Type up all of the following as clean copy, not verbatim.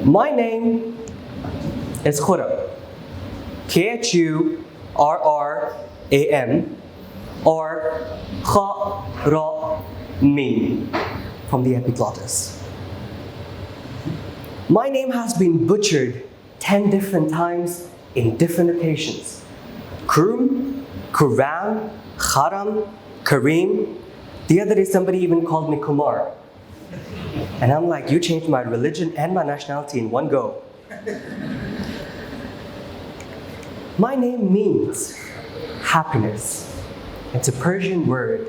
My name is Khurram, Khurram, or Khurram from the epiglottis. My name has been butchered 10 different times in different occasions. Khurram, Khurram, Khurram, Kareem. The other day somebody even called me Kumar. And I'm like, you changed my religion and my nationality in one go. My name means happiness. It's a Persian word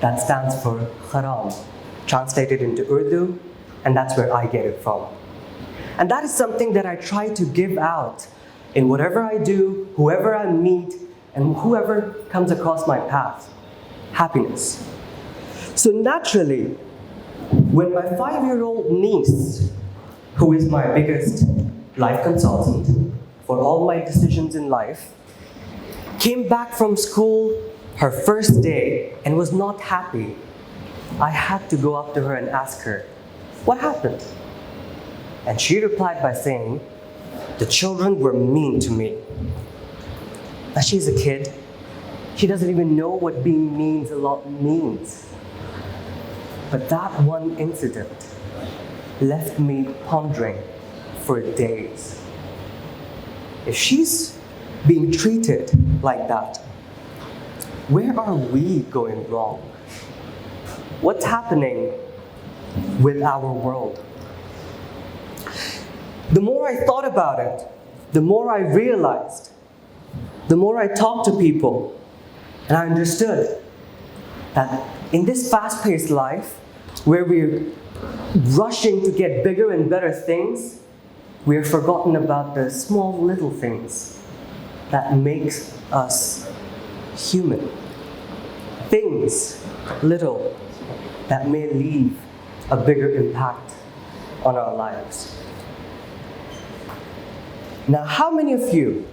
that stands for Khurram, translated into Urdu, and that's where I get it from. And that is something that I try to give out in whatever I do, whoever I meet, and whoever comes across my path. Happiness. So naturally, when my 5-year-old niece, who is my biggest life consultant for all my decisions in life, came back from school her first day and was not happy, I had to go up to her and ask her, what happened? And she replied by saying, the children were mean to me. Now she's a kid. She doesn't even know what being means a lot means. But that one incident left me pondering for days. If she's being treated like that, where are we going wrong? What's happening with our world? The more I thought about it, the more I realized, the more I talked to people, and I understood that in this fast-paced life, where we're rushing to get bigger and better things, we're forgotten about the small little things that makes us human. Things, little, that may leave a bigger impact on our lives. Now, how many of you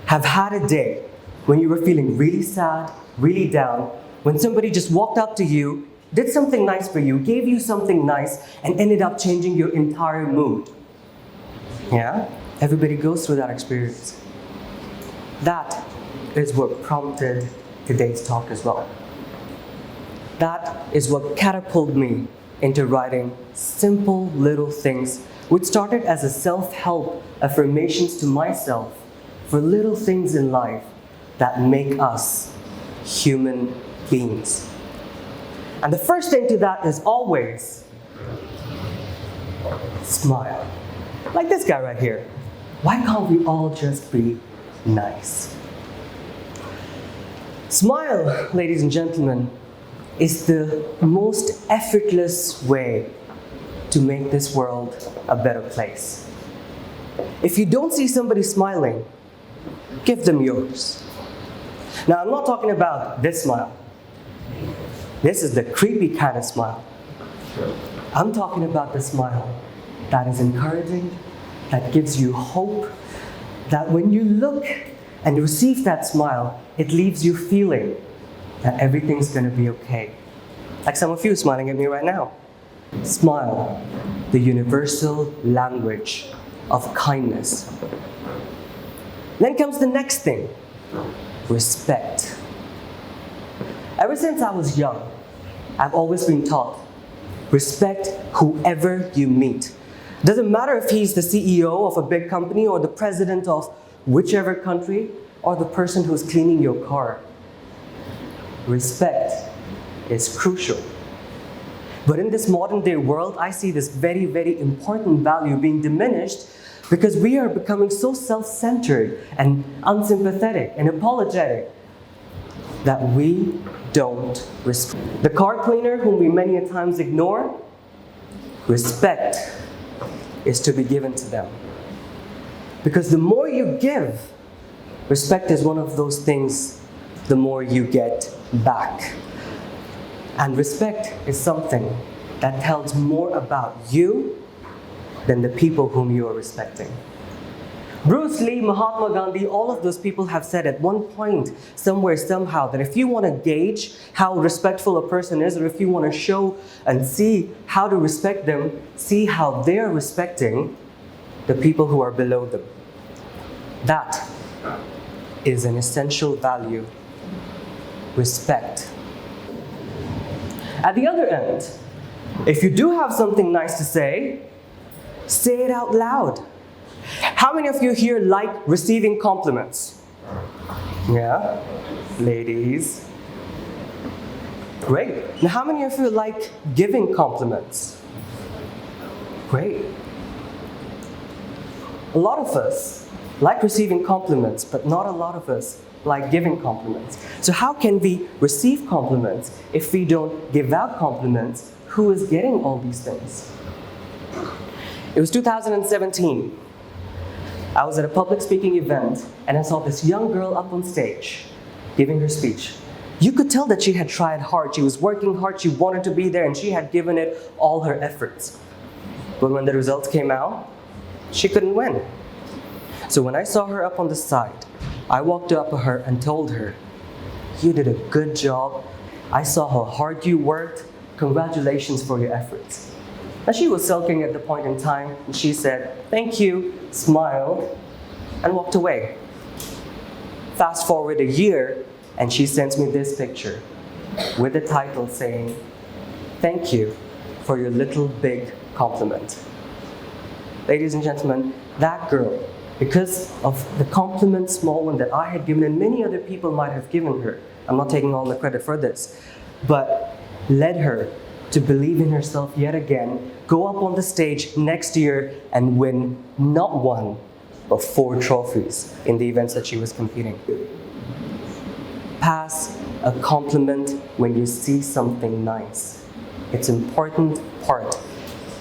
have had a day when you were feeling really sad, really down, when somebody just walked up to you, did something nice for you, gave you something nice, and ended up changing your entire mood? Yeah? Everybody goes through that experience. That is what prompted today's talk as well. That is what catapulted me into writing simple little things, which started as a self-help affirmations to myself for little things in life that make us human beings. And the first thing to that is always smile. Like this guy right here. Why can't we all just be nice? Smile, ladies and gentlemen, is the most effortless way to make this world a better place. If you don't see somebody smiling, give them yours. Now, I'm not talking about this smile. This is the creepy kind of smile. I'm talking about the smile that is encouraging, that gives you hope, that when you look and receive that smile, it leaves you feeling that everything's going to be okay. Like some of you smiling at me right now. Smile, the universal language of kindness. Then comes the next thing, respect. Ever since I was young, I've always been taught, respect whoever you meet. Doesn't matter if he's the CEO of a big company or the president of whichever country or the person who's cleaning your car. Respect is crucial. But in this modern day world, I see this very, very important value being diminished because we are becoming so self-centered and unsympathetic and apologetic that we don't respect. The car cleaner, whom we many a times ignore, respect is to be given to them. Because the more you give, respect is one of those things, the more you get back. And respect is something that tells more about you than the people whom you are respecting. Bruce Lee, Mahatma Gandhi, all of those people have said at one point, somewhere, somehow, that if you want to gauge how respectful a person is, or if you want to show and see how to respect them, see how they're respecting the people who are below them. That is an essential value, respect. At the other end, if you do have something nice to say it out loud. How many of you here like receiving compliments? Yeah, ladies. Great. Now, how many of you like giving compliments? Great. A lot of us like receiving compliments, but not a lot of us like giving compliments. So how can we receive compliments if we don't give out compliments? Who is getting all these things? It was 2017. I was at a public speaking event and I saw this young girl up on stage giving her speech. You could tell that she had tried hard, she was working hard, she wanted to be there, and she had given it all her efforts. But when the results came out, she couldn't win. So when I saw her up on the side, I walked up to her and told her, "You did a good job. I saw how hard you worked. Congratulations for your efforts." And she was sulking at the point in time, and she said, "Thank you," smiled, and walked away. Fast forward a year, and she sends me this picture with the title saying, "Thank you for your little big compliment." Ladies and gentlemen, that girl, because of the compliment, small one that I had given and many other people might have given her, I'm not taking all the credit for this, but led her to believe in herself yet again, go up on the stage next year and win not one, but 4 trophies in the events that she was competing. Pass a compliment when you see something nice. It's an important part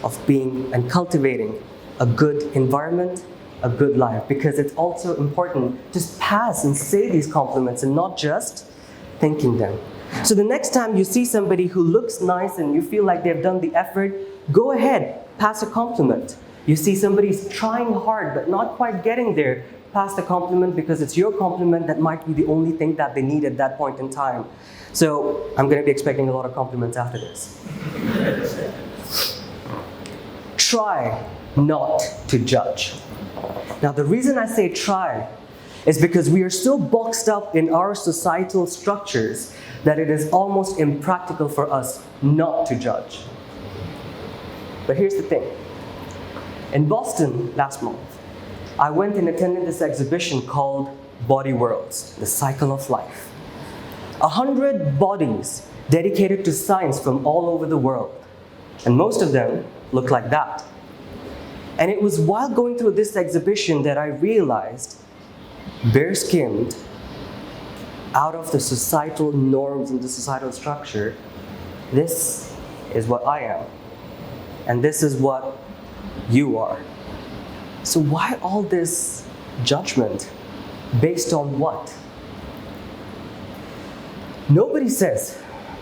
of being and cultivating a good environment, a good life, because it's also important to pass and say these compliments and not just thinking them. So the next time you see somebody who looks nice and you feel like they've done the effort, go ahead, pass a compliment. You see somebody's trying hard but not quite getting there, pass the compliment, because it's your compliment that might be the only thing that they need at that point in time. So I'm going to be expecting a lot of compliments after this. Try not to judge. Now the reason I say try is because we are so boxed up in our societal structures that it is almost impractical for us not to judge. But here's the thing. In Boston last month, I went and attended this exhibition called Body Worlds, the Cycle of Life. 100 bodies dedicated to science from all over the world. And most of them look like that. And it was while going through this exhibition that I realized, bare-skinned, out of the societal norms and the societal structure, this is what I am. And this is what you are. So why all this judgment? Based on what? Nobody says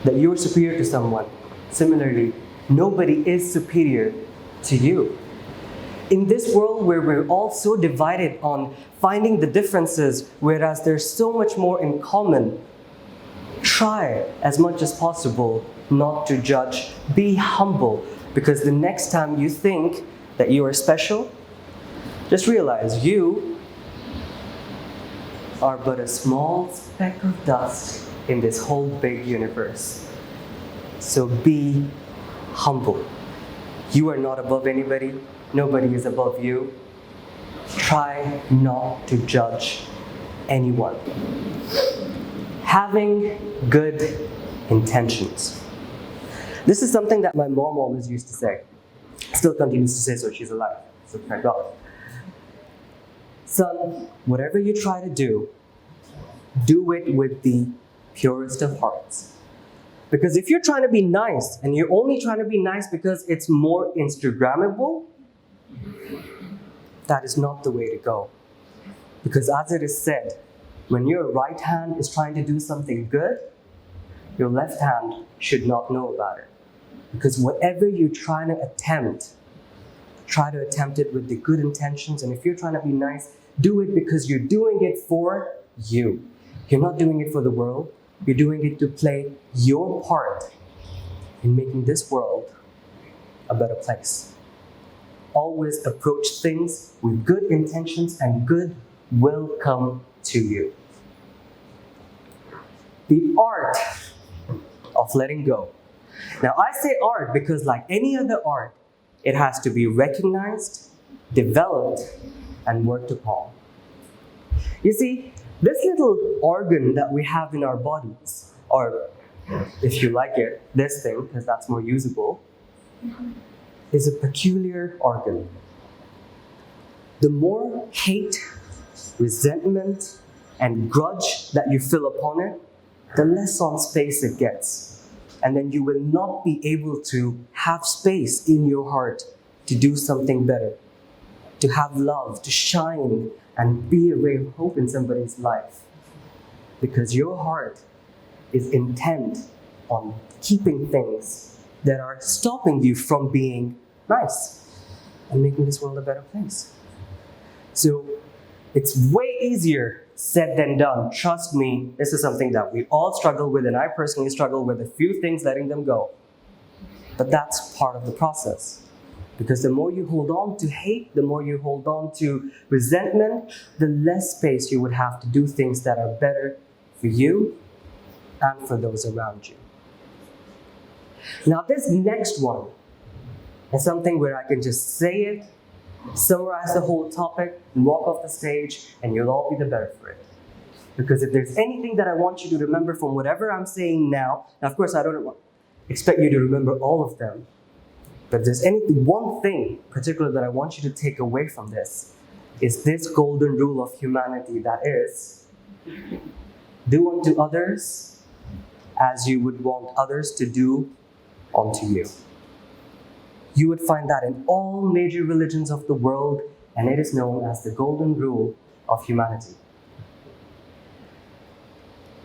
that you are superior to someone. Similarly, nobody is superior to you. In this world where we're all so divided on finding the differences, whereas there's so much more in common, try as much as possible not to judge. Be humble, because the next time you think that you are special, just realize you are but a small speck of dust in this whole big universe. So be humble. You are not above anybody. Nobody is above you. Try not to judge anyone. Having good intentions. This is something that my mom always used to say. Still continues to say so, she's alive. So thank God. Son, whatever you try to do it with the purest of hearts. Because if you're trying to be nice, and you're only trying to be nice because it's more Instagrammable, that is not the way to go. Because as it is said, when your right hand is trying to do something good, your left hand should not know about it. Because whatever you're trying to attempt, try to attempt it with the good intentions. And if you're trying to be nice, do it because you're doing it for you. You're not doing it for the world. You're doing it to play your part in making this world a better place. always approach things with good intentions and good will come to you. The art of letting go. Now, I say art because, like any other art, it has to be recognized, developed, and worked upon. You see, this little organ that we have in our bodies, or if you like it, this thing, because that's more usable, is a peculiar organ. The more hate, resentment, and grudge that you feel upon it, the less on space it gets. And then you will not be able to have space in your heart to do something better, to have love, to shine, and be a ray of hope in somebody's life. Because your heart is intent on keeping things that are stopping you from being nice and making this world a better place. So it's way easier said than done. Trust me, this is something that we all struggle with, and I personally struggle with a few things letting them go. But that's part of the process. Because the more you hold on to hate, the more you hold on to resentment, the less space you would have to do things that are better for you and for those around you. Now, this next one is something where I can just say it, summarize the whole topic, and walk off the stage, and you'll all be the better for it. Because if there's anything that I want you to remember from whatever I'm saying now, of course I don't expect you to remember all of them, but if there's one thing particular that I want you to take away from this, is this golden rule of humanity, that is, do unto others as you would want others to do unto you. You would find that in all major religions of the world, and it is known as the golden rule of humanity.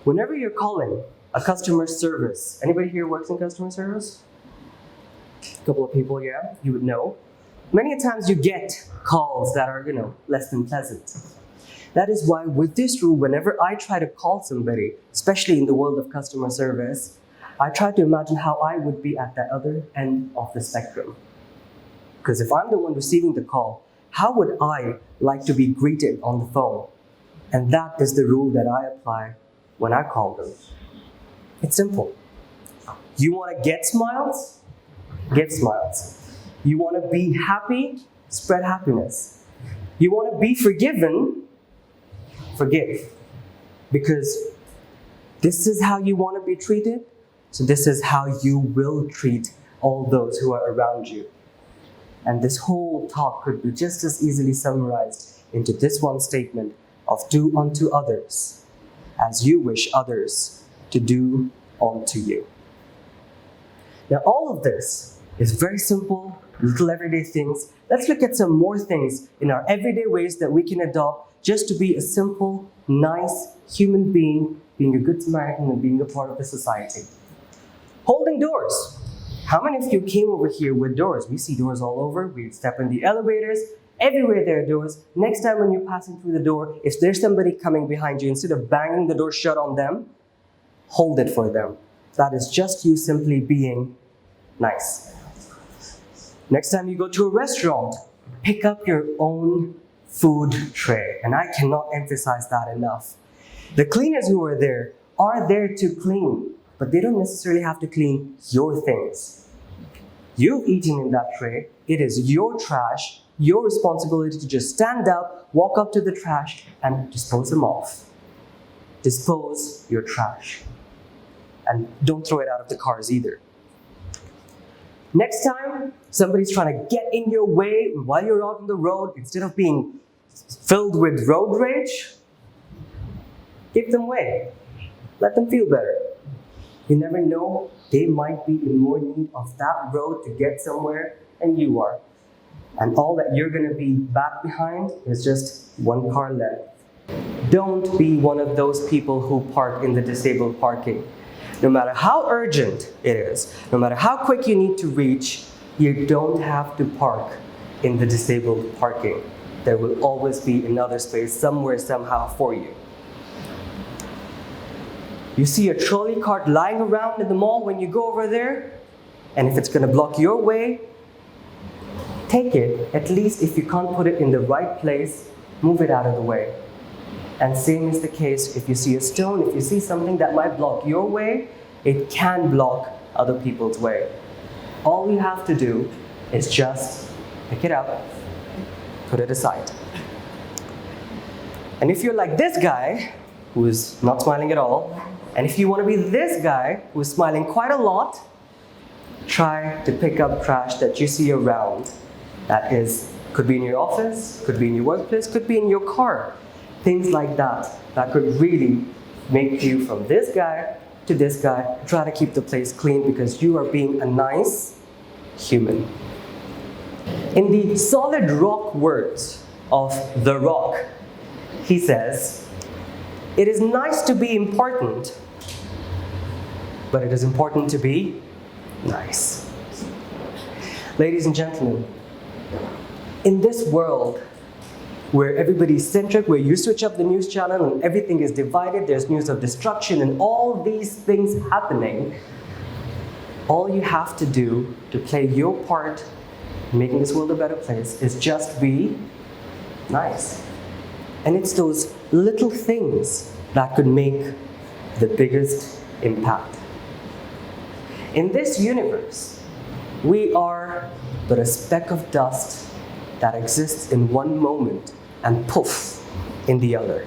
Whenever you're calling a customer service, anybody here works in customer service? A couple of people, yeah, you would know. Many a times you get calls that are, less than pleasant. That is why with this rule, whenever I try to call somebody, especially in the world of customer service, I try to imagine how I would be at the other end of the spectrum. Because if I'm the one receiving the call, how would I like to be greeted on the phone? And that is the rule that I apply when I call them. It's simple. You want to get smiles? Get smiles. You want to be happy? Spread happiness. You want to be forgiven? Forgive. Because this is how you want to be treated. So this is how you will treat all those who are around you. And this whole talk could be just as easily summarized into this one statement of do unto others as you wish others to do unto you. Now all of this is very simple, little everyday things. Let's look at some more things in our everyday ways that we can adopt just to be a simple, nice human being a good Samaritan and being a part of the society. Holding doors. How many of you came over here with doors? We see doors all over. We step in the elevators. Everywhere there are doors. Next time when you're passing through the door, if there's somebody coming behind you, instead of banging the door shut on them, hold it for them. That is just you simply being nice. Next time you go to a restaurant, pick up your own food tray. And I cannot emphasize that enough. The cleaners who are there to clean. But they don't necessarily have to clean your things. You've eaten in that tray. It is your trash, your responsibility to just stand up, walk up to the trash, and dispose them off. Dispose your trash. And don't throw it out of the cars either. Next time, somebody's trying to get in your way while you're out on the road, instead of being filled with road rage, give them way. Let them feel better. You never know, they might be in more need of that road to get somewhere than you are. And all that you're going to be back behind is just one car length. Don't be one of those people who park in the disabled parking. No matter how urgent it is, no matter how quick you need to reach, you don't have to park in the disabled parking. There will always be another space somewhere, somehow for you. You see a trolley cart lying around in the mall when you go over there, and if it's going to block your way, take it at least if you can't put it in the right place, move it out of the way. And same is the case if you see a stone, if you see something that might block your way, it can block other people's way. All you have to do is just pick it up, put it aside. And if you're like this guy, who is not smiling at all, and if you want to be this guy, who is smiling quite a lot, try to pick up trash that you see around. That is, could be in your office, could be in your workplace, could be in your car. Things like that, that could really make you from this guy to this guy. Try to keep the place clean because you are being a nice human. In the solid rock words of The Rock, he says, "It is nice to be important, but it is important to be nice." Ladies and gentlemen, in this world where everybody's centric, where you switch up the news channel and everything is divided, there's news of destruction and all these things happening, all you have to do to play your part in making this world a better place is just be nice. And it's those little things that could make the biggest impact. In this universe, we are but a speck of dust that exists in one moment and poof in the other.